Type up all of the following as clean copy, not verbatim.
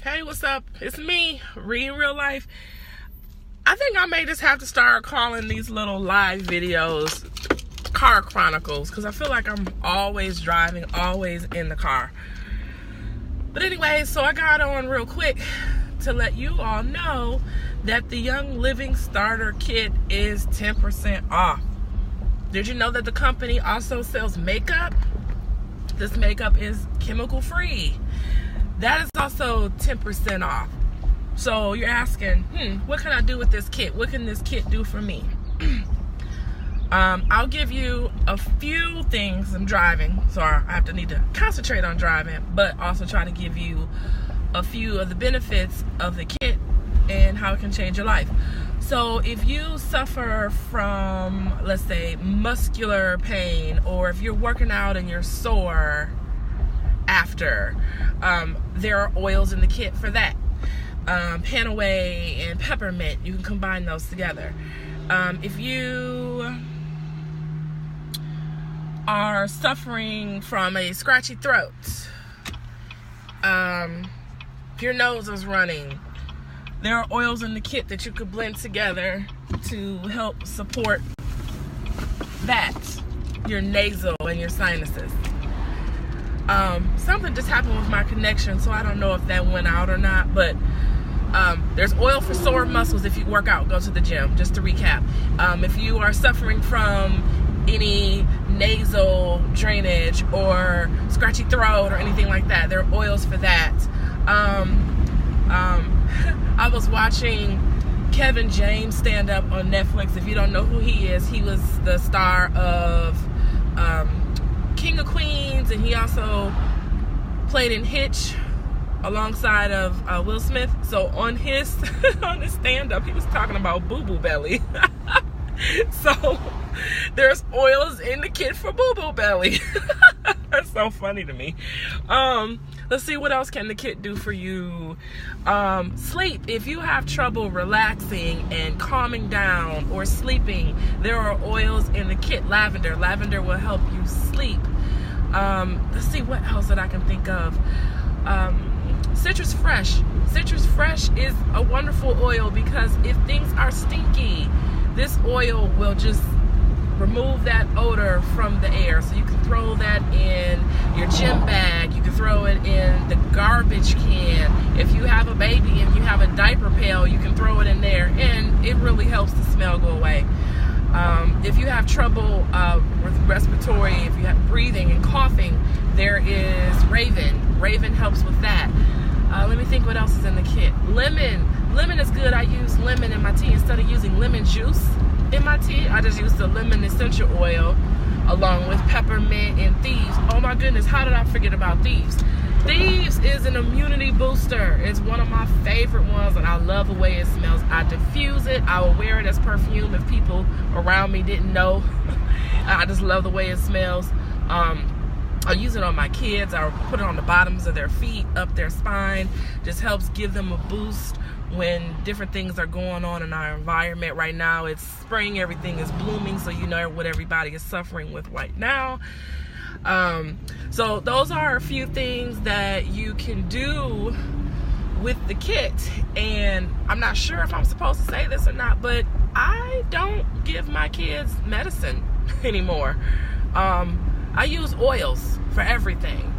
Hey, what's up? It's me, Ree in Real Life. I think I may just have to start calling these little live videos car chronicles because I feel like I'm always driving, always in the car. But anyway, so I got on real quick to let you all know that the Young Living Starter Kit is 10% off. Did you know that the company also sells makeup? This makeup is chemical free. That is also 10% off. So you're asking, what can I do with this kit? What can this kit do for me? I'll give you a few things. I'm driving, so I need to concentrate on driving, but also try to give you a few of the benefits of the kit and how it can change your life. So if you suffer from, let's say, muscular pain, or if you're working out and you're sore after, there are oils in the kit for that. Panaway and peppermint, you can combine those together. If you are suffering from a scratchy throat, your nose is running, there are oils in the kit that you could blend together to help support that, your nasal and your sinuses. Something just happened with my connection, so I don't know if that went out or not, but there's oil for sore muscles if you work out, go to the gym, just to recap. If you are suffering from any nasal drainage or scratchy throat or anything like that, there are oils for that. I was watching Kevin James stand up on Netflix. If you don't know who he is, he was the star of King of Queens, and he also played in Hitch alongside of Will Smith. So on his on his stand-up, he was talking about boo-boo belly. So there's oils in the kit for boo-boo belly. That's so funny to me. Let's see, what else can the kit do for you? Sleep. If you have trouble relaxing and calming down or sleeping, there are oils in the kit. Lavender will help you sleep. Let's see what else that I can think of. Citrus Fresh is a wonderful oil because if things are stinky, this oil will just remove that odor from the air. So you can throw that in your gym bag, you can throw it in the garbage can. If you have a baby and you have a diaper pail, you can throw it in there, and it really helps the smell go away. If you have trouble with respiratory, if you have breathing and coughing, there is Raven helps with that. Let me think what else is in the kit. Lemon is good. I use lemon in my tea instead of using lemon juice in my tea. I just use the lemon essential oil along with peppermint and Thieves. Oh my goodness, how did I forget about Thieves? Thieves is an immunity booster. It's one of my favorite ones, and I love the way it smells. I diffuse it. I will wear it as perfume if people around me didn't know. I just love the way it smells. I'll use it on my kids. I'll put it on the bottoms of their feet, up their spine. Just helps give them a boost when different things are going on in our environment. Right now it's spring, everything is blooming, so you know what everybody is suffering with right now. So those are a few things that you can do with the kit. And I'm not sure if I'm supposed to say this or not, but I don't give my kids medicine anymore. I use oils for everything.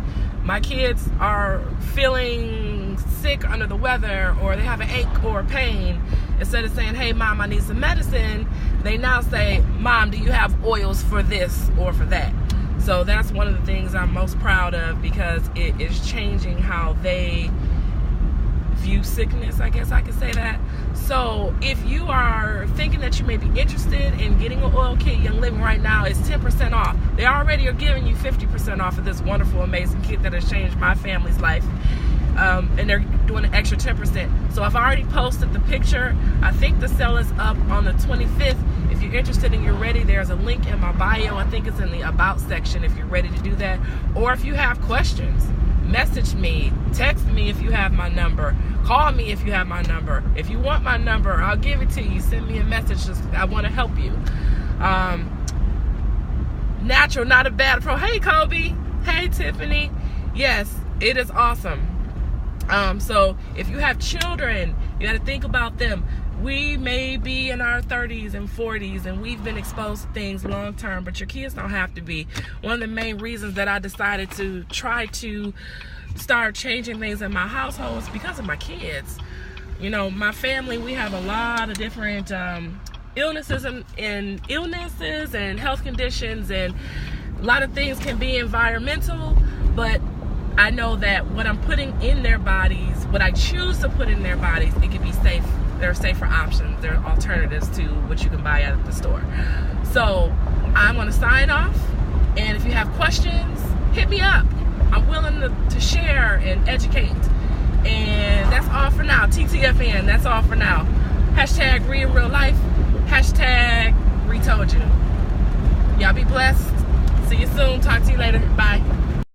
My kids are feeling sick, under the weather, or they have an ache or a pain. Instead of saying, hey mom, I need some medicine, they now say, mom, do you have oils for this or for that? So that's one of the things I'm most proud of, because it is changing how they view sickness, I guess I could say that. So if you are thinking that you may be interested in getting an oil kit, Young Living right now is 10% off. They already are giving you 50% off of this wonderful, amazing kit that has changed my family's life. And they're doing an extra 10%. So I've already posted the picture. I think the sale is up on the 25th. If you're interested and you're ready, there's a link in my bio. I think it's in the About section if you're ready to do that. Or if you have questions, message me, text me if you have my number, call me if you have my number. If you want my number, I'll give it to you. Send me a message. I want to help you. Natural, not a bad approach. Hey Kobe. Hey Tiffany. Yes, it is awesome. So if you have children, you got to think about them. We may be in our 30s and 40s and we've been exposed to things long term, but your kids don't have to be. One of the main reasons that I decided to try to start changing things in my household is because of my kids. You know, my family, we have a lot of different illnesses and health conditions, and a lot of things can be environmental, but I know that what I'm putting in their bodies, what I choose to put in their bodies, it can be safe. There are safer options. There are alternatives to what you can buy at the store. So I'm going to sign off, and if you have questions, hit me up. I'm willing to share and educate. And that's all for now. TTFN, that's all for now. Hashtag Real Life. Hashtag Retold You. Y'all be blessed. See you soon. Talk to you later. Bye.